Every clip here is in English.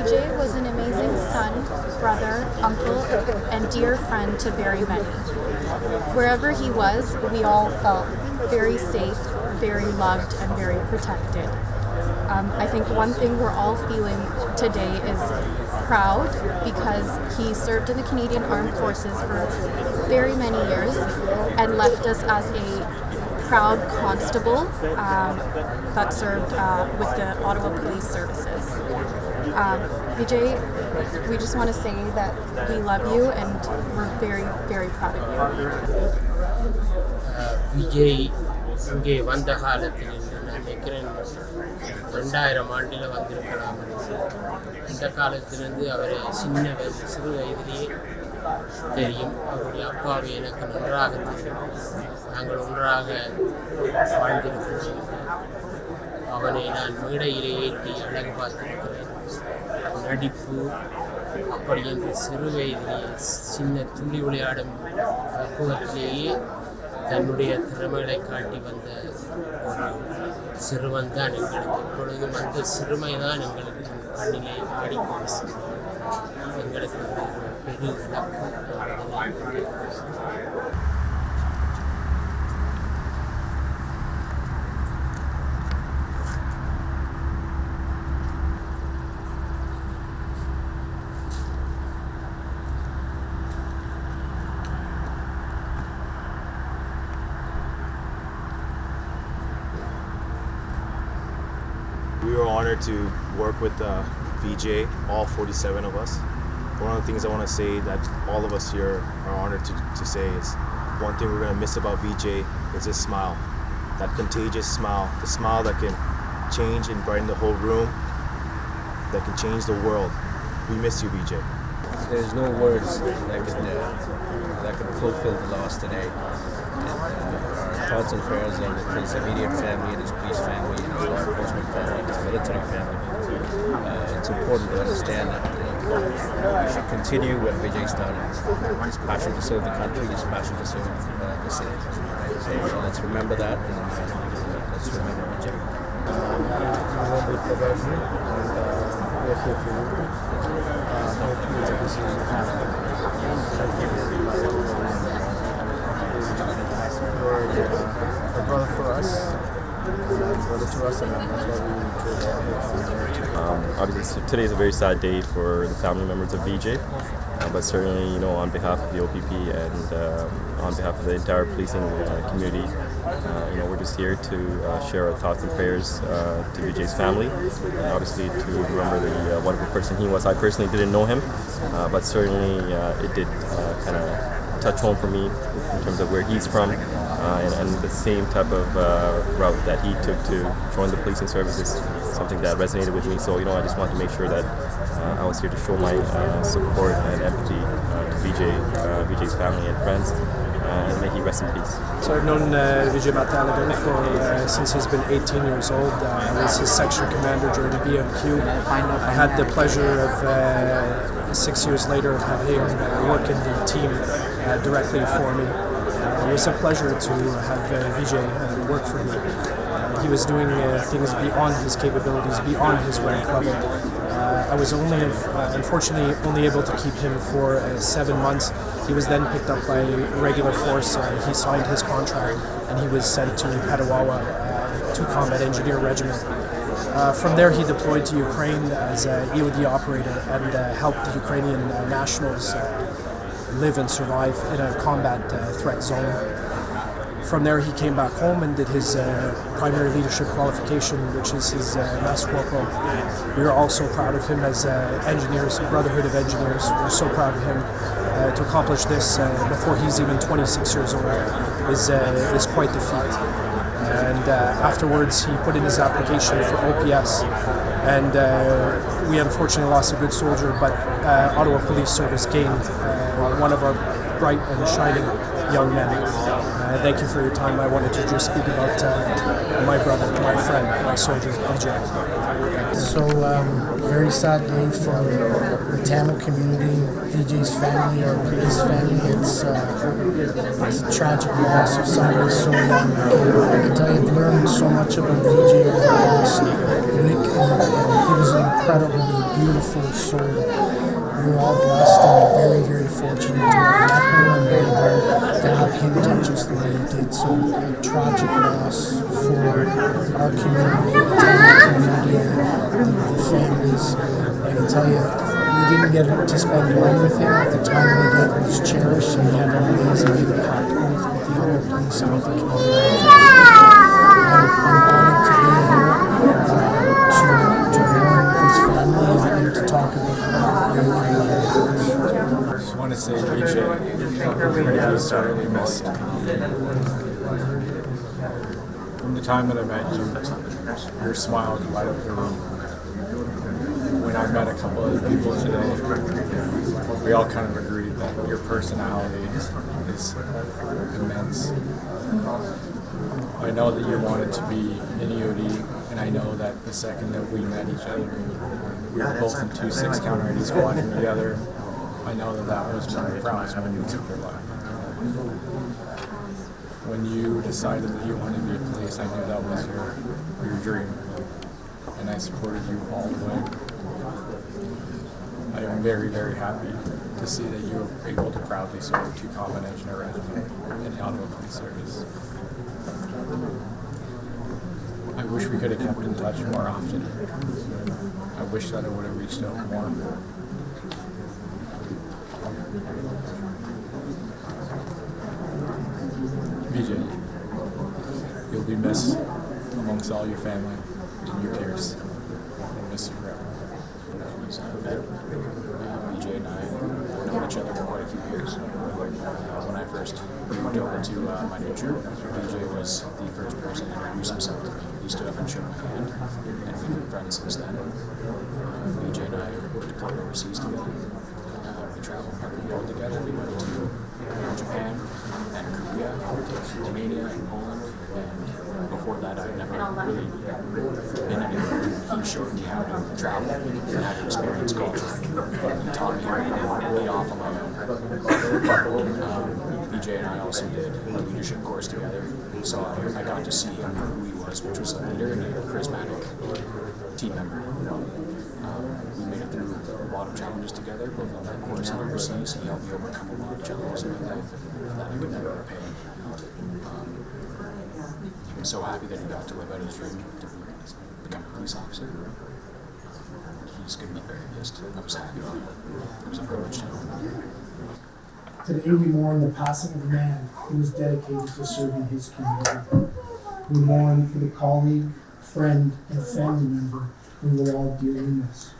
Vijay was an amazing son, brother, uncle, and dear friend to very many. Wherever he was, we all felt very safe, very loved, and very protected. I think one thing we're all feeling today is proud because he served in the Canadian Armed Forces for very many years and left us as a proud constable that served with the Ottawa Police Services. Vijay, we just want to say that we love you and we're very, very proud of you. Vijay இங்கே வந்த காலத்தில் நான் நினைக்கிறேன் 2000 ஆண்டில் வந்திருக்கலாம். இந்த காலத்திலிருந்து அவரை சிறு வயதிலேயே தெரியும். அவருடைய அப்பாவை எனக்கு நன்றாக தெரியும். நாங்கள் ஒன்றாக வாழ்ந்திருக்கிறோம். அவனை நான் மேடையிலே ஏற்றி அழகு பார்த்திருக்கிறேன். நடிப்பு அப்படி என்று சிறு வயதிலேயே சின்ன துள்ளி விளையாடும் பக்குவத்திலேயே தன்னுடைய திறமைகளை காட்டி வந்த ஒரு சிறுவன் தான் எங்களுக்கு எப்பொழுதும் அந்த சிறுமை தான் எங்களுக்கு கண்ணிலே அடிக்கும். எங்களுக்கு பெரிய இழப்பு. We were honored to work with Vijay, all 47 of us. One of the things I want to say that all of us here are honored to say is one thing we're going to miss about Vijay is his smile. That contagious smile, the smile that can change and brighten the whole room, that can change the world. We miss you, Vijay. There's no words that can fulfill the loss today. Our thoughts and prayers are with his immediate family and his police family and his law enforcement family and his military family. It's important to understand that we should continue what Vijay started. His passion to serve the country, his passion to serve the city. So let's remember that and let's remember Vijay. We won't be forgotten and we're here for you. Hope you to be seen. You're a brother for us, brother to us, and that's why we chose Obviously, today is a very sad day for the family members of Vijay, but certainly, on behalf of the OPP and on behalf of the entire policing community, we're just here to share our thoughts and prayers to Vijay's family, and obviously to remember the wonderful person he was. I personally didn't know him, but certainly it did kind of touch home for me in terms of where he's from, and the same type of route that he took to join the policing service is something that resonated with me. So I just wanted to make sure that I was here to show my support and empathy to Vijay's family and friends, and may he rest in peace. So I've known Vijay Mathiyalagan since he's been 18 years old. I was his section commander during BMQ. I had the pleasure of 6 years later of having him work in the team directly for me. It was a pleasure to have Vijay work for me. He was doing things beyond his capabilities, beyond his rank level. I was unfortunately only able to keep him for 7 months. He was then picked up by regular force. He signed his contract and he was sent to Petawawa to Combat Engineer Regiment. From there he deployed to Ukraine as an EOD operator and helped the Ukrainian nationals live and survive in a combat threat zone. From there he came back home and did his primary leadership qualification, which is his Master Corporal. We are also proud of him as engineers, Brotherhood of Engineers. We're so proud of him to accomplish this before he's even 26 years old is quite the feat. And afterwards he put in his application for OPS, and we unfortunately lost a good soldier, but Ottawa Police Service gained one of our bright and shining young men. Thank you for your time. I wanted to just speak about my brother, my friend, my soldier, Vijay. So, very sad day for the Tamil community, Vijay's family, our police family. It's a tragic loss of somebody so young. I can tell you I've learned so much about Vijay over the last week, and he was an incredibly beautiful soul. We're all blessed and very, very fortunate to have met him and been able to have him touch us the way he did. So a tragic loss for our community, the Tamil community, the families. I can tell you, we didn't get to spend long with him. The time we did was cherished, and he had an amazing impact both with the other police and with the community. I'm honored to be here to mourn with his family and to talk about what really I just want to say, Vijay, you're going to be sorely missed. From the time that I met you, your smile can light up the room. When I met a couple of people today, we all kind of agreed that your personality is immense. I know that you wanted to be in EOD, and I know that the second that we met each other, we were both in 2-6 counter ID squadron together. I know that that was one of the proudest moments of your life. When you decided that you wanted to be a police, I knew that was your dream, and I supported you all the way. I am very, very happy to see that you were able to proudly serve 2 combination regiment in the Ottawa Police Service. I wish we could have kept in touch more often. I wish that I would have reached out more. Vijay, you'll be missed amongst all your family and your peers. We'll miss you forever. Vijay and I have known each other for quite a few years. When I first moved over to my new troop, Vijay was the first person to introduce himself to me. He stood up and shook my hand, and we've been friends since then. Vijay and I deployed overseas together. We traveled part of the world together. We went to Japan and Korea, Romania and Poland. And before that, I'd never really been anywhere. He showed me how to travel and how to experience culture. He taught me how to be off on my own. Vijay and I also did a leadership course together, so I got to see him for who he was, which was a leader and a charismatic team member. We made it through a lot of challenges together, both on that course and overseas. He helped me overcome a lot of challenges in my life, and for that I could never repay him. I'm so happy that he got to live out his dream to become a police officer. He's going to be very missed. I was happy for him. It was a privilege to know him. Today we mourn the passing of a man who was dedicated to serving his community. We mourn for the colleague, friend, and family member we will all dearly miss.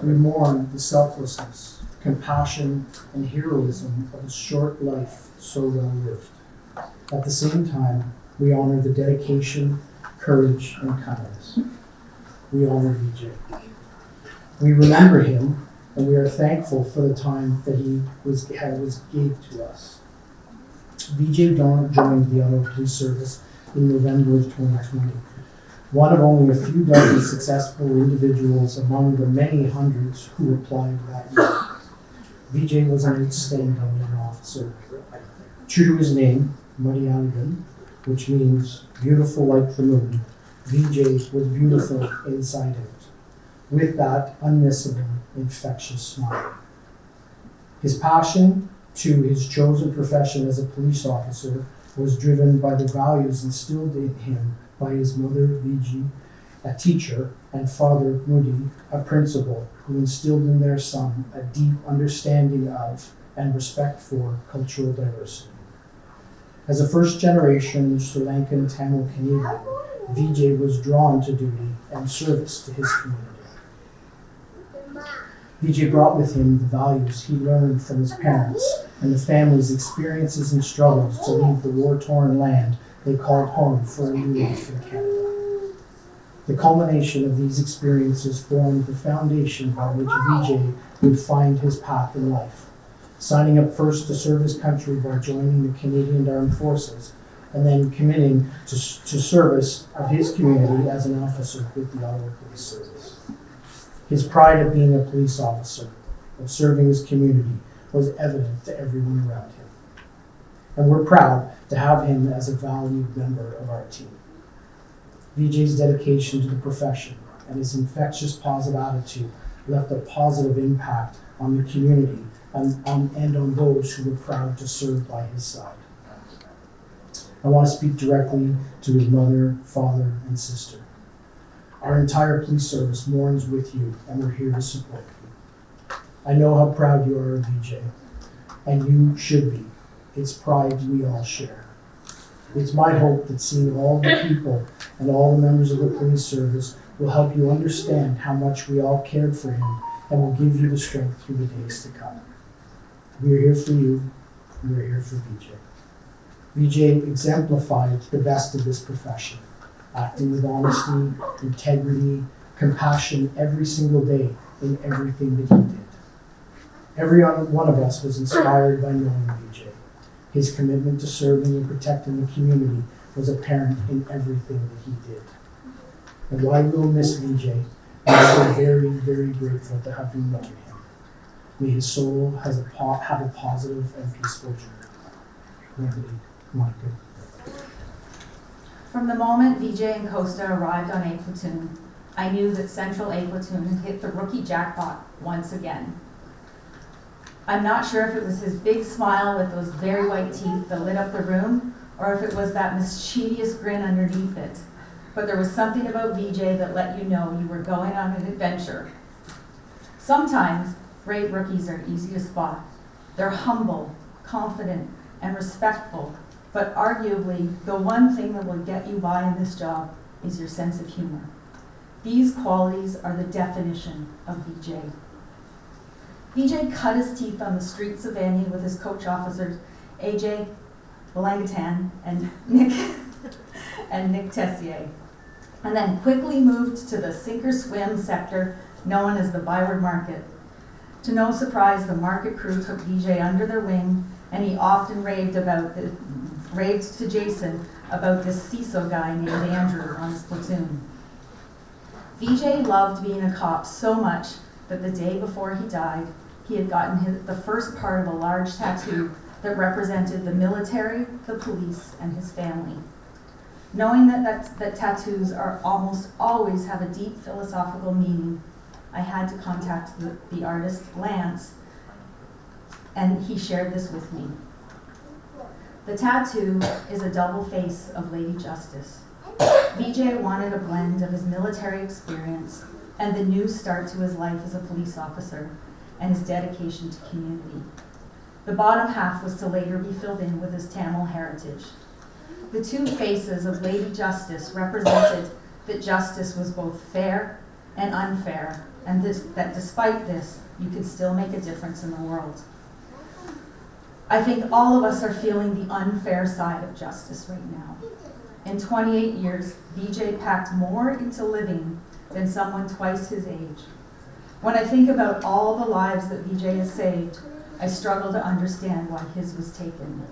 We mourn the selflessness, compassion, and heroism of a short life so well lived. At the same time, we honor the dedication, courage, and kindness. We honor Vijay. We remember him, and we are thankful for the time that he gave to us. Vijay joined the Ottawa Police Service in November of 2020. One of only a few dozen successful individuals among the many hundreds who applied that year. Vijay was an outstanding young officer. True to his name, Mathiyalaghan, which means beautiful like the moon, Vijay was beautiful inside out, with that unmissable, infectious smile. His passion to his chosen profession as a police officer was driven by the values instilled in him by his mother, Vijay, a teacher, and father, Moody, a principal, who instilled in their son a deep understanding of and respect for cultural diversity. As a first-generation Sri Lankan Tamil Canadian, Vijay was drawn to duty and service to his community. Vijay brought with him the values he learned from his parents and the family's experiences and struggles to leave the war-torn land they called home for a new life in Canada. The culmination of these experiences formed the foundation by which Vijay would find his path in life, signing up first to serve his country by joining the Canadian Armed Forces, and then committing to service of his community as an officer with the Ottawa Police Service. His pride of being a police officer, of serving his community, was evident to everyone around him. And we're proud to have him as a valued member of our team. Vijay's dedication to the profession and his infectious positive attitude left a positive impact on the community and on those who were proud to serve by his side. I want to speak directly to his mother, father, and sister. Our entire police service mourns with you, and we're here to support you. I know how proud you are of VJ, and you should be. It's pride we all share. It's my hope that seeing all the people and all the members of the police service will help you understand how much we all cared for him and will give you the strength through the days to come. We are here for you, and we're here for VJ. VJ exemplified the best of this profession, acting with honesty, integrity, compassion every single day in everything that he did. Every one of us was inspired by knowing VJ. His commitment to serving and protecting the community was apparent in everything that he did. And while we'll miss VJ, we're so very, very grateful to have known him. May his soul have a positive and peaceful journey. Monica. From the moment VJ and Costa arrived on A Platoon, I knew that Central A Platoon had hit the rookie jackpot once again. I'm not sure if it was his big smile with those very white teeth that lit up the room, or if it was that mischievous grin underneath it. But there was something about VJ that let you know you were going on an adventure. Sometimes great rookies are easy to spot. They're humble, confident, and respectful, but arguably the one thing that will get you by in this job is your sense of humor. These qualities are the definition of VJ. VJ cut his teeth on the streets of Annie with his coach officers, AJ Belangatan and Nick Tessier, and then quickly moved to the sink-or-swim sector known as the Byward Market. To no surprise, the market crew took VJ under their wing, and he often raved to Jason about this CISO guy named Andrew on his platoon. VJ loved being a cop so much that the day before he died, he had gotten the first part of a large tattoo that represented the military, the police, and his family. Knowing that tattoos are almost always have a deep philosophical meaning, I had to contact the artist, Lance, and he shared this with me. The tattoo is a double face of Lady Justice. VJ wanted a blend of his military experience and the new start to his life as a police officer and his dedication to community. The bottom half was to later be filled in with his Tamil heritage. The two faces of Lady Justice represented that justice was both fair and unfair, and that despite this, you could still make a difference in the world. I think all of us are feeling the unfair side of justice right now. In 28 years, VJ packed more into living than someone twice his age. When I think about all the lives that VJ has saved, I struggle to understand why his was taken.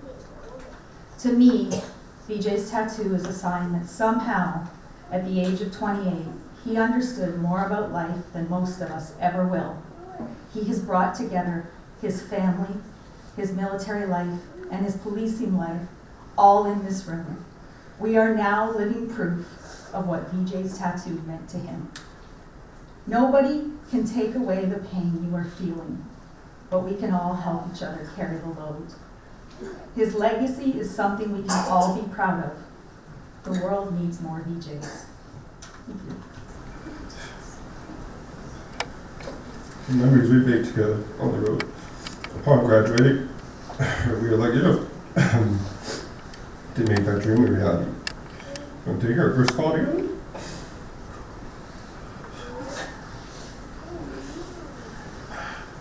To me, VJ's tattoo is a sign that somehow, at the age of 28, he understood more about life than most of us ever will. He has brought together his family, his military life, and his policing life all in this room. We are now living proof of what VJ's tattoo meant to him. Nobody can take away the pain you are feeling, but we can all help each other carry the load. His legacy is something we can all be proud of. The world needs more VJs. Thank you. The memories we made together on the road. Upon graduating, we were lucky enough to make that dream a reality. From taking our first call together,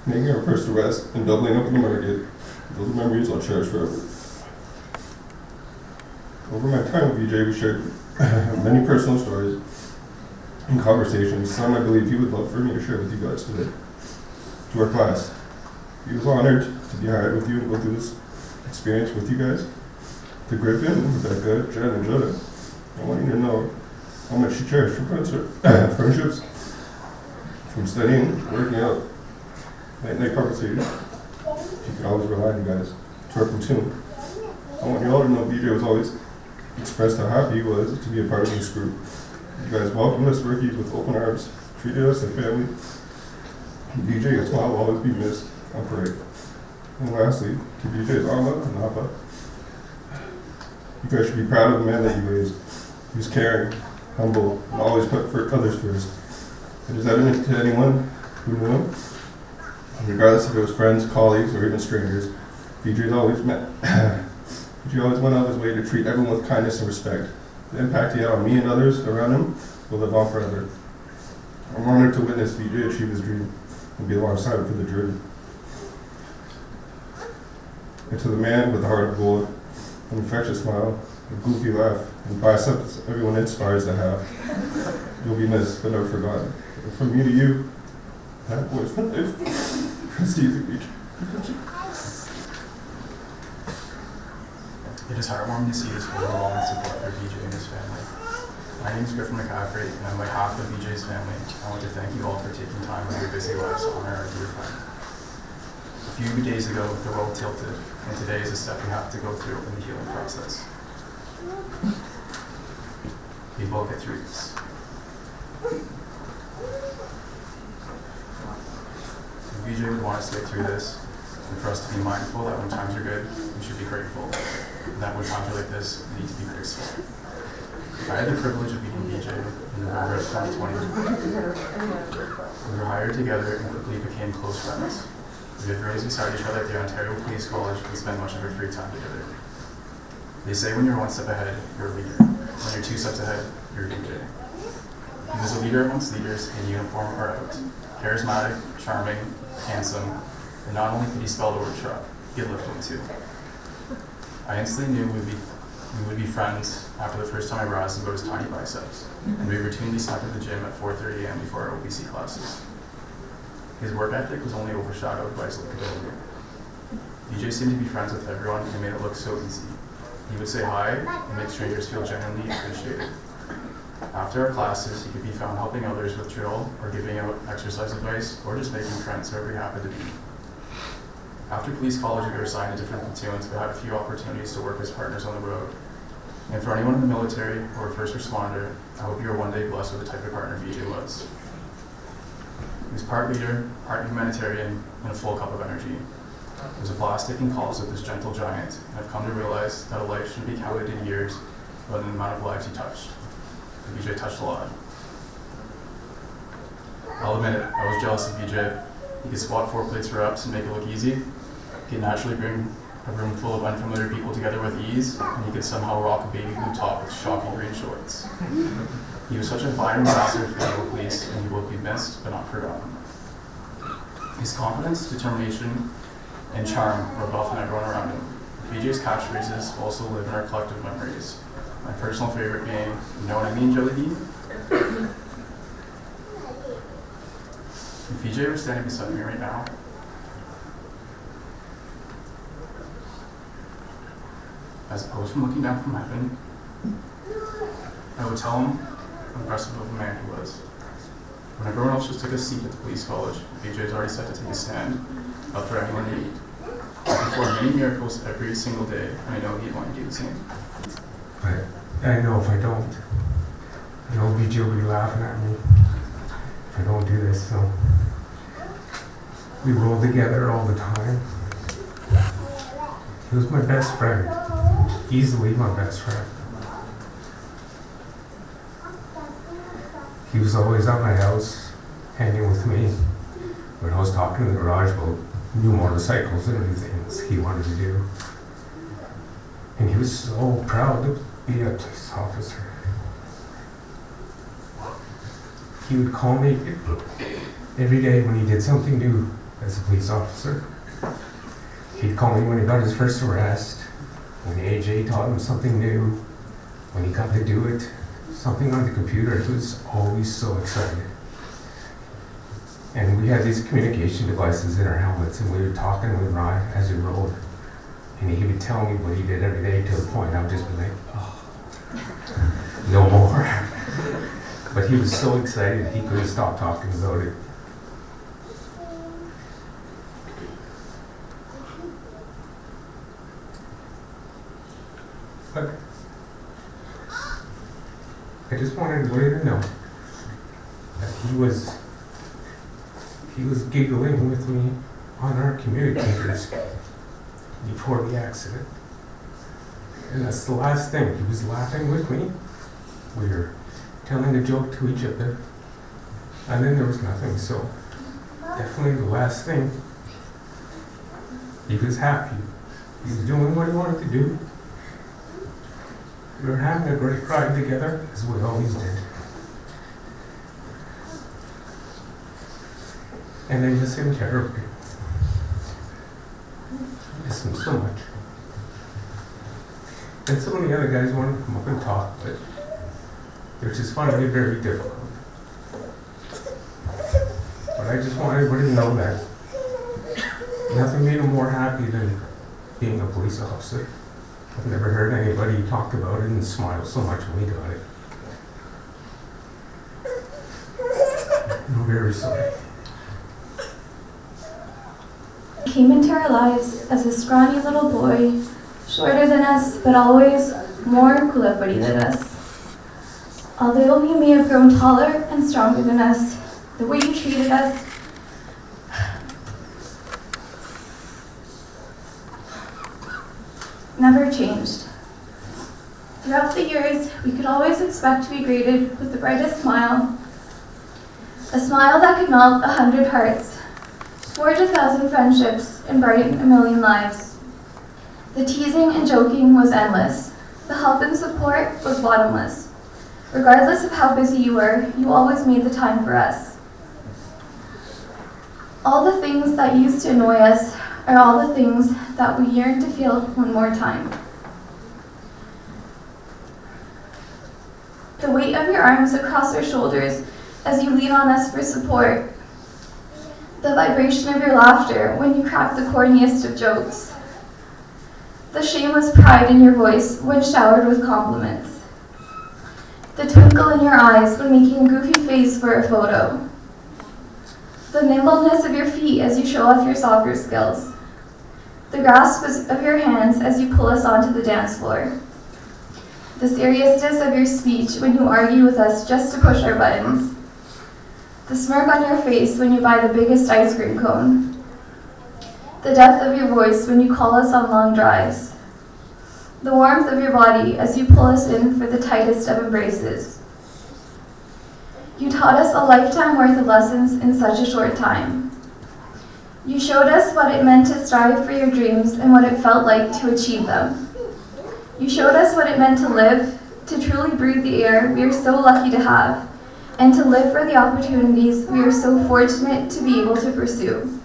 making our first arrest, and doubling up on the market, those are memories I'll cherish forever. Over my time with VJ, we shared many personal stories and conversations, some I believe he would love for me to share with you guys today. To our class, he was honored to be hired with you and go through this experience with you guys. To Griffin, Rebecca, Jen, and Jonah, I want you to know how much she cherished her friendships, from studying, working out, night conversations. She could always rely on you guys. To our platoon, I want you all to know VJ was always expressed how happy he was to be a part of this group. You guys welcomed us rookies with open arms, treated us like family, DJ, your smile will always be missed on parade. And lastly, to DJ's Alma and Napa, you guys should be proud of the man that you raised. He was caring, humble, and always put others first. It is evident to anyone who knew him, regardless if it was friends, colleagues, or even strangers, VJ always went out of his way to treat everyone with kindness and respect. The impact he had on me and others around him will live on forever. I'm honored to witness VJ achieve his dream and be alongside him for the journey. And to the man with the heart of gold, an infectious smile, a goofy laugh, and biceps everyone inspires to have, you'll be missed but never forgotten. And from me to you, that boy's for life. Steve VJ. It is heartwarming to see this overwhelming support for VJ and his family. My name is Griffin McCaffrey, and on behalf of VJ's family, I want to thank you all for taking time out of your busy lives to honor our dear friend. A few days ago, the world tilted, and today is a step we have to go through in the healing process. We will get through this. VJ would want us to get through this, and for us to be mindful that when times are good, we should be grateful, and that when times are like this, we need to be graceful. I had the privilege of meeting VJ in November of 2020. We were hired together and quickly became close friends. We had raised beside each other at the Ontario Police College and spent much of our free time together. They say when you're one step ahead, you're a leader. When you're two steps ahead, you're a DJ. He was a leader amongst leaders in uniform or out. Charismatic, charming, handsome, and not only could he spell the word truck, he could lift one too. I instantly knew we would be friends after the first time I razzed him about his tiny biceps, and we routinely sat at the gym at 4:30 a.m. before our OBC classes. His work ethic was only overshadowed by his lookability. DJ seemed to be friends with everyone and made it look so easy. He would say hi and make strangers feel genuinely appreciated. After our classes, he could be found helping others with drill or giving out exercise advice or just making friends wherever he happened to be. After police college, we were assigned to different platoons but had a few opportunities to work as partners on the road. And for anyone in the military or a first responder, I hope you are one day blessed with the type of partner VJ was. He was part leader, part humanitarian, and a full cup of energy. He was a blast taking calls with this gentle giant, and I've come to realize that a life shouldn't be counted in years, but in the amount of lives he touched. And VJ touched a lot. I'll admit it, I was jealous of VJ. He could squat 4 plates for ups and make it look easy. He could naturally bring a room full of unfamiliar people together with ease, and he could somehow rock a baby blue top with shocking green shorts. He was such a vibrant ambassador for the local police, and he will be missed but not forgotten. His confidence, determination, and charm rubbed off on everyone around him. VJ's catchphrases also live in our collective memories. My personal favorite being, "You know what I mean, Jelly Bean?" If VJ were standing beside me right now, as opposed from looking down from heaven, I would tell him how impressive of a man he was. When everyone else just took a seat at the police college, VJ was already set to take a stand up for anyone in need. I perform many miracles every single day, and I know he'd want to do the same. But I know if I don't, VJ will be laughing at me if I don't do this, so we roll together all the time. He was my best friend, easily my best friend. He was always at my house, hanging with me, when I was talking in the garage about new motorcycles and new things he wanted to do. And he was so proud to be a police officer. He would call me every day when he did something new as a police officer. He'd call me when he got his first arrest, when AJ taught him something new, when he got to do it, something on the computer. He was always so excited. And we had these communication devices in our helmets, and we would talk and we'd ride as we rode. And he would tell me what he did every day to the point I would just be like, oh, no more. But he was so excited he couldn't stop talking about it. But I just wanted everybody to know that he he was giggling with me on our communicators before the accident. And that's the last thing. He was laughing with me. We were telling a joke to each other. And then there was nothing. So definitely the last thing. He was happy. He was doing what he wanted to do. We were having a great ride together, as we always did. And I miss him terribly. I miss him so much. And some of the other guys wanted to come up and talk, but they're just finding it very difficult. But I just want everybody to know that nothing made him more happy than being a police officer. I've never heard anybody talk about it and smile so much when he got it. I'm very sorry. He came into our lives as a scrawny little boy, shorter than us, but always more kulapudi than us. Although he may have grown taller and stronger than us, the way he treated us never changed. Throughout the years, we could always expect to be greeted with the brightest smile, a smile that could melt 100 hearts, forge 1,000 friendships, and brighten 1,000,000 lives. The teasing and joking was endless. The help and support was bottomless. Regardless of how busy you were, you always made the time for us. All the things that used to annoy us are all the things that we yearn to feel one more time. The weight of your arms across our shoulders as you lean on us for support. The vibration of your laughter when you crack the corniest of jokes. The shameless pride in your voice when showered with compliments. The twinkle in your eyes when making a goofy face for a photo. The nimbleness of your feet as you show off your soccer skills. The grasp of your hands as you pull us onto the dance floor. The seriousness of your speech when you argue with us just to push our buttons. The smirk on your face when you buy the biggest ice cream cone. The depth of your voice when you call us on long drives. The warmth of your body as you pull us in for the tightest of embraces. You taught us a lifetime worth of lessons in such a short time. You showed us what it meant to strive for your dreams and what it felt like to achieve them. You showed us what it meant to live, to truly breathe the air we are so lucky to have, and to live for the opportunities we are so fortunate to be able to pursue.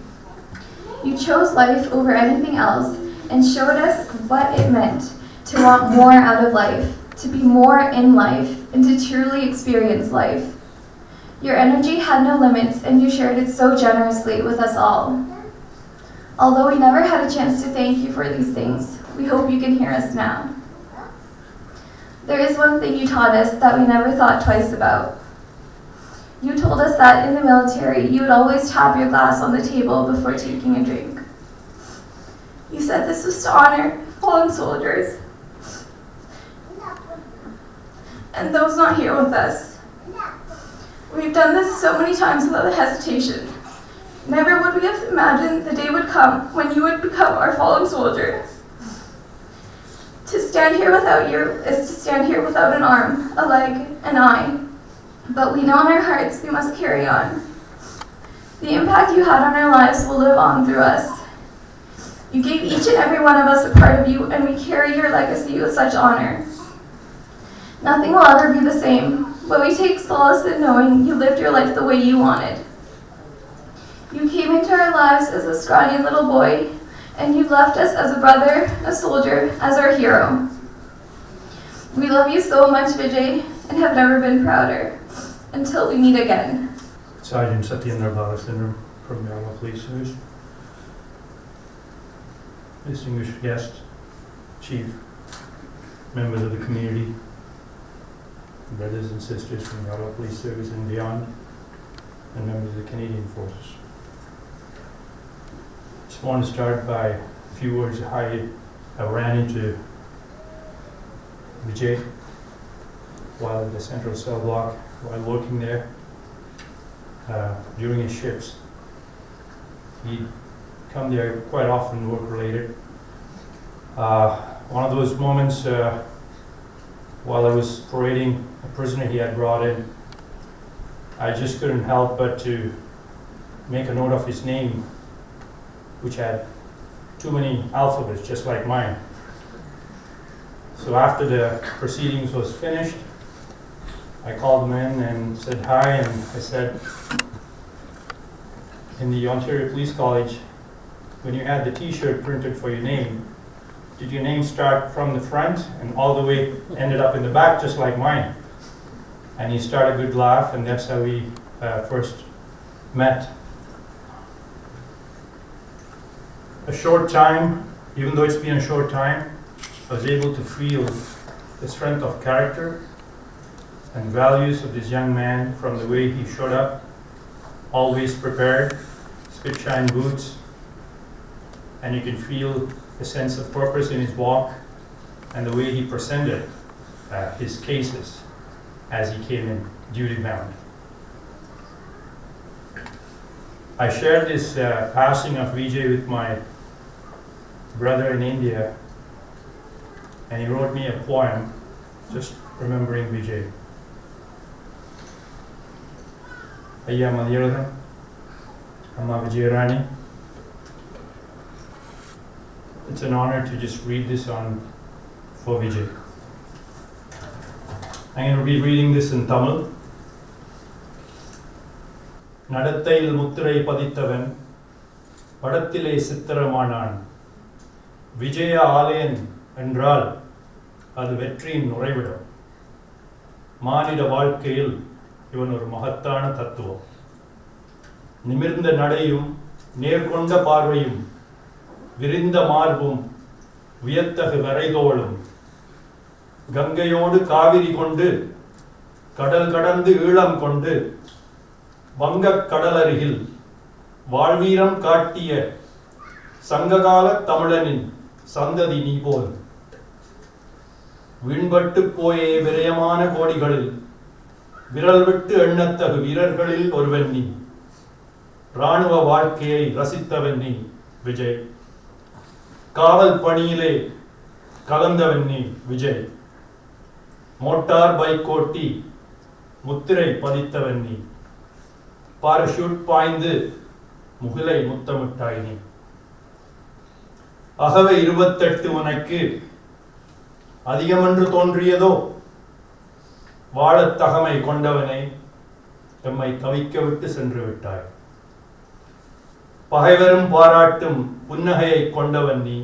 You chose life over anything else and showed us what it meant to want more out of life, to be more in life, and to truly experience life. Your energy had no limits, and you shared it so generously with us all. Although we never had a chance to thank you for these things, we hope you can hear us now. There is one thing you taught us that we never thought twice about. You told us that in the military, you would always tap your glass on the table before taking a drink. You said this was to honor fallen soldiers and those not here with us. We've done this so many times without hesitation. Never would we have imagined the day would come when you would become our fallen soldier. To stand here without you is to stand here without an arm, a leg, an eye. But we know in our hearts we must carry on. The impact you had on our lives will live on through us. You gave each and every one of us a part of you, and we carry your legacy with such honor. Nothing will ever be the same, but we take solace in knowing you lived your life the way you wanted. You came into our lives as a scrawny little boy, and you left us as a brother, a soldier, as our hero. We love you so much, Vijay, and have never been prouder. Until we meet again. Sergeant Satyendra from Yalayan Police Service. Distinguished guests, Chief, members of the community, brothers and sisters from Yalayan Police Service and beyond, and members of the Canadian Forces. Just want to start by a few words of how I ran into Vijay while at the Central Cell Block, while working there during his shifts. He'd come there quite often, work-related. One of those moments while I was parading a prisoner he had brought in, I just couldn't help but to make a note of his name, which had too many alphabets, just like mine. So after the proceedings was finished, I called him in and said hi, and I said, in the Ontario Police College, when you had the t-shirt printed for your name, did your name start from the front and all the way ended up in the back, just like mine? And he started a good laugh, and that's how we first met. A short time, even though it's been a short time, I was able to feel the strength of character and values of this young man from the way he showed up, always prepared, spit-shine boots, and you can feel a sense of purpose in his walk and the way he presented his cases as he came in duty-bound. I shared this passing of Vijay with my brother in India, and he wrote me a poem just remembering Vijay. Ayya Mathiyalaghan, Amma Vijayalani. It's an honor to just read this for Vijay. I'm going to be reading this in Tamil. நடத்தையில் முத்திரை பதித்தவன் படத்திலே சித்திரமானான். விஜய ஆலயன் என்றால் அது வெற்றியின் உறைவிடம். மானிட வாழ்க்கையில் இவன் ஒரு மகத்தான தத்துவம். நிமிர்ந்த நடையும் நேர்கொண்ட பார்வையும் விரிந்த மார்பும் வியத்தகு வரைதோளும் கங்கையோடு காவிரி கொண்டு கடல் கடந்து ஈழம் கொண்டு வங்கக் கடலருகில் வாழ்வீரம் காட்டிய சங்ககால தமிழனின் சந்ததி நீ போல். வீண்பட்டு போயே விரயமான கோடிகளில் விரல் விட்டு எண்ணத்தகு வீரர்களில் ஒருவன் நீ. இராணுவ வாழ்க்கையை ரசித்தவன் நீ விஜய். காவல் பணியிலே கலந்தவன் நீ விஜய். மோட்டார் பைக் ஓட்டி முத்திரை பதித்தவன் நீ. பாரஷூட் பாய்ந்து முகிலை முத்தமிட்டாய் நீ. அகவை 28 உனக்கு அதிகமென்று தோன்றியதோ? வாழத் தகமை கொண்டவனை எம்மை தவிக்க விட்டு சென்று விட்டாய். பகைவரும் பாராட்டும் புன்னகையை கொண்டவன் நீ.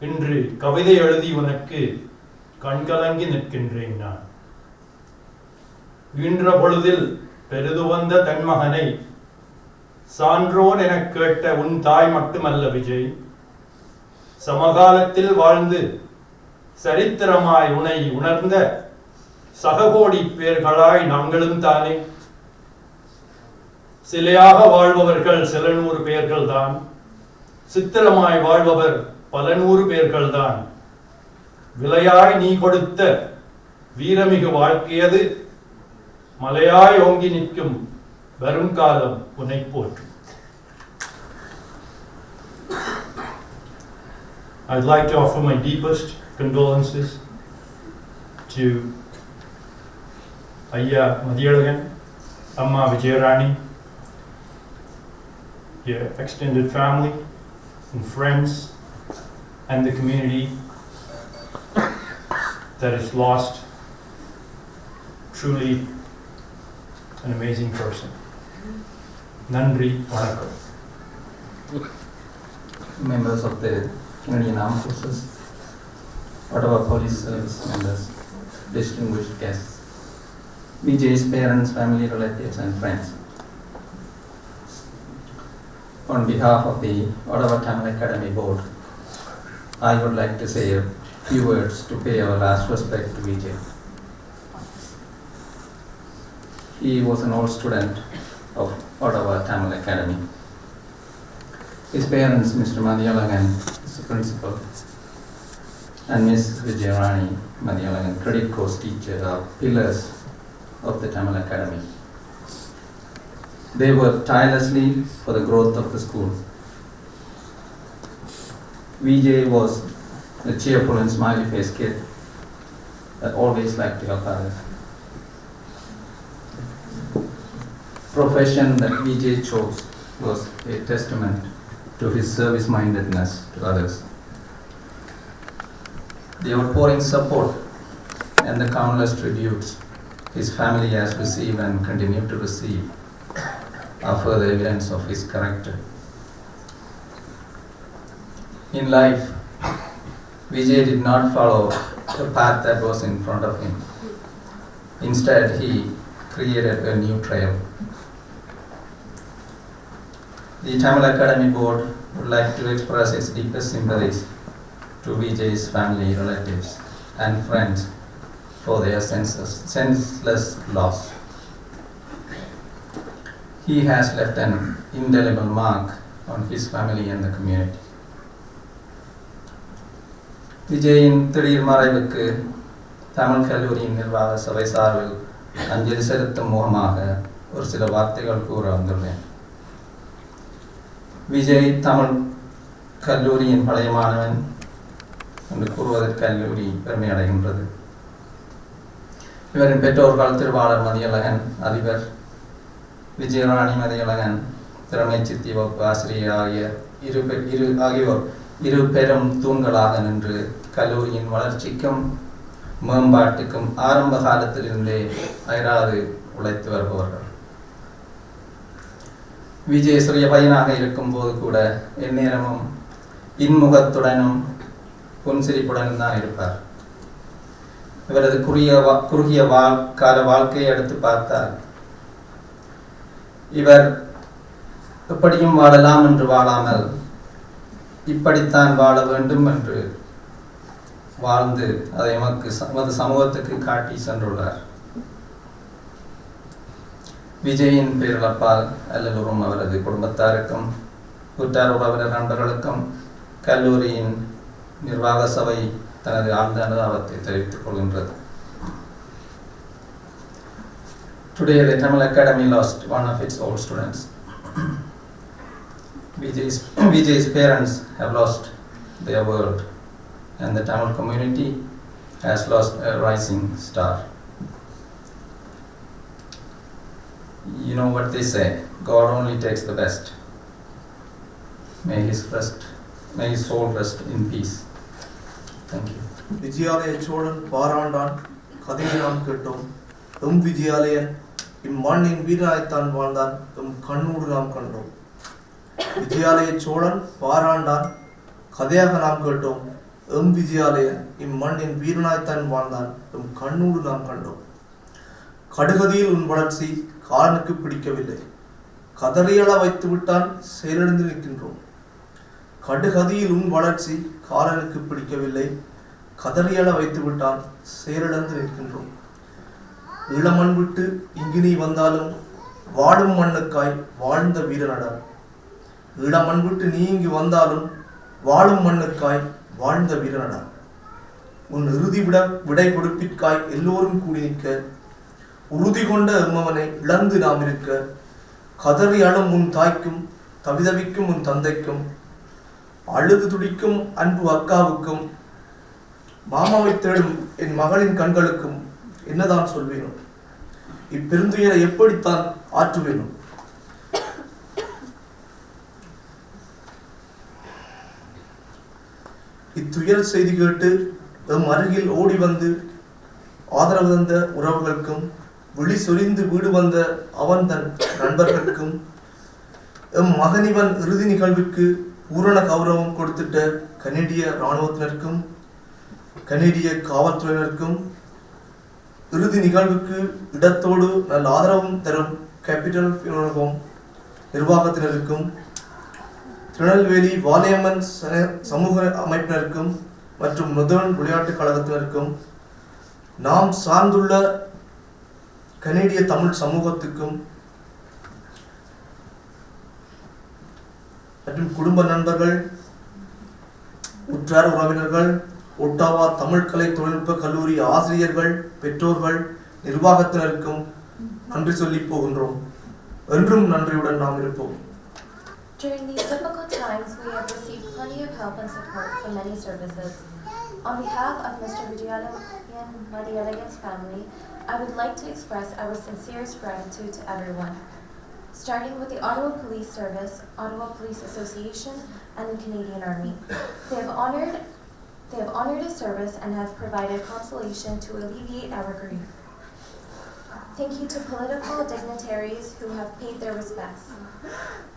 இன்று கவிதை எழுதி உனக்கு கண்கலங்கி நிற்கின்றேன் நான். ஈன்ற பொழுதில் பெரிது வந்த தன்மகனை சான்றோன் எனக் கேட்ட உன் தாய் மட்டுமல்ல விஜய். சமகாலத்தில் வாழ்ந்து சரித்திரமாய் உனை உணர்ந்த சககோடி பேர்களாய் நாங்களும் தானே. சிலையாக வாழ்பவர்கள் சில நூறு பேர்கள் தான். சித்திரமாய் வாழ்பவர் பல நூறு பேர்கள் தான். விலையாய் நீ கொடுத்த வீரமிகு வாழ்க்கையது மலையாய் ஓங்கி நிற்கும் வருங்காலம் உன்னை போற்றும். I'd like to offer my deepest condolences to Ayya Mathiyalaghan, Amma Vijayalani, your extended family and friends, and the community that has lost truly an amazing person. Nandri Vanakkam. Members of the Canadian Armed Forces, Ottawa Police Service members, distinguished guests, Vijay's parents, family, relatives and friends. On behalf of the Ottawa Tamil Academy Board, I would like to say a few words to pay our last respect to Vijay. He was an old student of Ottawa Tamil Academy. His parents, Mr. Mathiyalakan, is the principal, and Ms. Vijayalayan Mathiyalaghan, credit course teacher, are pillars of the Tamil Academy. They worked tirelessly for the growth of the school. Vijay was a cheerful and smiley-faced kid that always liked to help others. Profession that Vijay chose was a testament to his service-mindedness to others. The outpouring support and the countless tributes his family has received and continue to receive are further evidence of his character. In life, Vijay did not follow the path that was in front of him. Instead, he created a new trail. The Tamil Academy Board would like to express its deepest sympathies to Vijay's family, relatives, and friends for their senseless loss. He has left an indelible mark on his family and the community. விஜயின் திடீர் மறைவுக்கு தமிழ் கல்லூரியின் நிர்வாக சபை சார்பில் அஞ்சலி செலுத்தும் முகமாக ஒரு சில வார்த்தைகள் கூற வந்துள்ளேன். விஜய் தமிழ் கல்லூரியின் பழைய மாணவன் என்று கூறுவதற்கு கல்லூரி பெருமை அடைகின்றது. இவரின் பெற்றோர்கள் திருவாளர் மதியழகன் அதிபர், விஜயராணி மதியழகன் திறமை சித்தி வகுப்பு ஆசிரியர் ஆகியோர் இரு பெரும் தூண்களாக நின்று கல்லூரியின் வளர்ச்சிக்கும் மேம்பாட்டுக்கும் ஆரம்ப காலத்திலிருந்தே அயராது உழைத்து வருபவர்கள். விஜய் சிறிய பையனாக இருக்கும் போது கூட எந்நேரமும் இன்முகத்துடனும் புன்சிரிப்புடனும் தான் இருப்பார். இவரது குறுகிய கால வாழ்க்கையை எடுத்து பார்த்தால் இவர் எப்படியும் வாழலாம் என்று வாழாமல் இப்படித்தான் வாழ வேண்டும் என்று வாழ்ந்து அதை எமது சமூகத்துக்கு காட்டி சென்றுள்ளார். விஜயின் பேரிழப்பால் அல்லலுறும் அவரது குடும்பத்தாருக்கும் உற்றார் உறவினர் நண்பர்களுக்கும் கல்லூரியின் நிர்வாக சபை தனது ஆழ்ந்த அனுதாபத்தை தெரிவித்துக் கொள்கின்றது. Today the Tamil Academy lost one of its old students. Vijay's parents have lost their world, and the Tamil community has lost a rising star. You know what they say, God only takes the best. May his soul rest in peace. Thank you. Vijayalaya Cholan பாராண்டான் கதையை நாம் கேட்டோம். விஜயாலயன் இம்மண்ணின் வீரனாய்த்தான் வாழ்ந்தான், கண்ணூடு நாம் கண்டோம். விஜயாலய சோழன் பாராண்டான் கதையாக நாம் கேட்டோம். விஜயாலயன் இம்மண்ணின் வீரனாய்த்தான் வாழ்ந்தான், கண்ணூடு நாம் கண்டோம். கடுகதியில் உன் வளர்ச்சி காலனுக்கு பிடிக்கவில்லை, கதறியள வைத்து விட்டான் செயலிழந்து நிற்கின்றோம். கடுகதியில் உன் வளர்ச்சி காலனுக்கு பிடிக்கவில்லை, கதறியள வைத்து விட்டான் செயலிழந்து நிற்கின்றோம். இளமண் விட்டு இங்கு நீ வந்தாலும் வாடும் மண்ணுக்காய் வாழ்ந்த வீரனடா. இளமண் விட்டு நீ இங்கு வந்தாலும் வாழும் மண்ணுக்காய் வாழ்ந்த வீரனடா. உன் இறுதி விடை கொடுப்பிற்காய் எல்லோரும் கூடி நிற்க, உறுதி கொண்ட எம்மவனை இழந்து நாம் இருக்க, கதறி அழும் உன் தாய்க்கும் தவிதவிக்கும் உன் தந்தைக்கும், அழுது துடிக்கும் அன்பு அக்காவுக்கும், மாமாவை தேடும் என் மகளின் கண்களுக்கும் என்னதான் சொல்வேனும்? இப்பெருந்துயரை எப்படித்தான் ஆற்றுவேனும்? இத்துயர் செய்தி கேட்டு எம் அருகில் ஓடி வந்து ஆதரவு தந்த உறவுகளுக்கும், விழி சொரிந்து வீடு வந்த அவன் தன் நண்பர்களுக்கும், எம் மகனிவன் இறுதி நிகழ்விற்கு பூரண கௌரவம் கொடுத்துட்ட கனேடிய இராணுவத்தினருக்கும் கனேடிய காவல்துறையினருக்கும், இறுதி நிகழ்வுக்கு இடத்தோடு நல்ல ஆதரவும் தரும் கேபிட்டல் ஹோம் நிர்வாகத்தினருக்கும், திருநெல்வேலி வாலியம்மன் சமூக அமைப்பினருக்கும் மற்றும் முதல் விளையாட்டுக் கழகத்தினருக்கும், நாம் சார்ந்துள்ள கனேடிய தமிழ் சமூகத்துக்கும் மற்றும் குடும்ப நண்பர்கள், உற்றார் உறவினர்கள், ஒட்டாவா தமிழ் கலை தொழில்நுட்ப கல்லூரி ஆசிரியர்கள், பெற்றோர்கள், நிர்வாகத்தினருக்கும் நன்றி சொல்லி போகின்றோம். என்றும் நன்றியுடன் நாம் இருப்போம். During these difficult times, we have received plenty of help and support from many services. On behalf of Mr. Vijayalayan Mathiyalaghan's family, I would like to express our sincerest gratitude to everyone, starting with the Ottawa Police Service, Ottawa Police Association, and the Canadian Army. They have honored his service and have provided consolation to alleviate our grief. Thank you to political dignitaries who have paid their respects.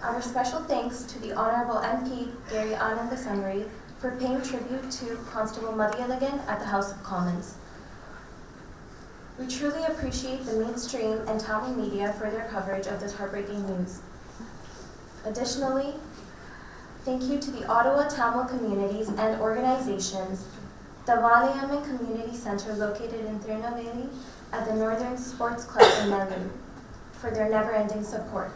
Our special thanks to the Honourable MP Gary Anand Assembly for paying tribute to Constable Mathiyalagan at the House of Commons. We truly appreciate the mainstream and Tamil media for their coverage of this heartbreaking news. Additionally, thank you to the Ottawa Tamil communities and organizations, the Vijayalayan Community Center located in Tirunelveli at the Northern Sports Club in Nellore for their never-ending support.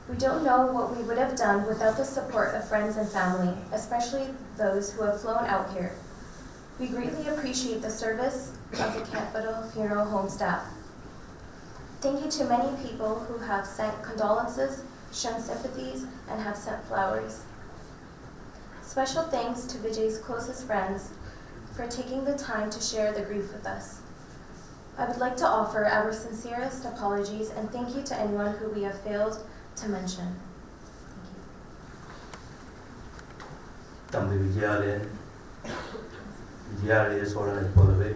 We don't know what we would have done without the support of friends and family, especially those who have flown out here. We greatly appreciate the service of the Capital Funeral Home staff. Thank you to many people who have sent condolences, shown sympathies, and have sent flowers. Special thanks to Vijay's closest friends for taking the time to share the grief with us. I would like to offer our sincerest apologies and thank you to anyone who we have failed to mention. தம்பி விஜயாலய சோழனைப் போலவே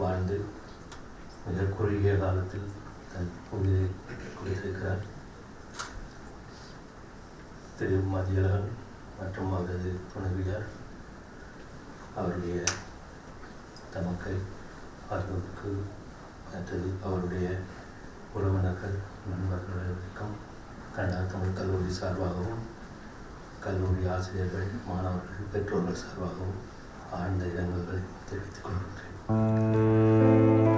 வாழ்ந்து மிக குறுகிய காலத்தில் தன் உயிரை கொடுத்திருக்கிறார். திரு மதியழகன் மற்றும் அவரது துணைவியார் அவருடைய தமக்கை ஆகியோருக்கு மற்றது அவருடைய உறவினர்கள் நண்பர்களுக்கும் கனடா தமிழ் கல்லூரி சார்பாகவும் கல்லூரி ஆசிரியர்கள் மாணவர்கள் பெற்றோர்கள் சார்பாகவும் ஆழ்ந்த இரங்கல்களை தெரிவித்துக் கொள்கின்றேன்.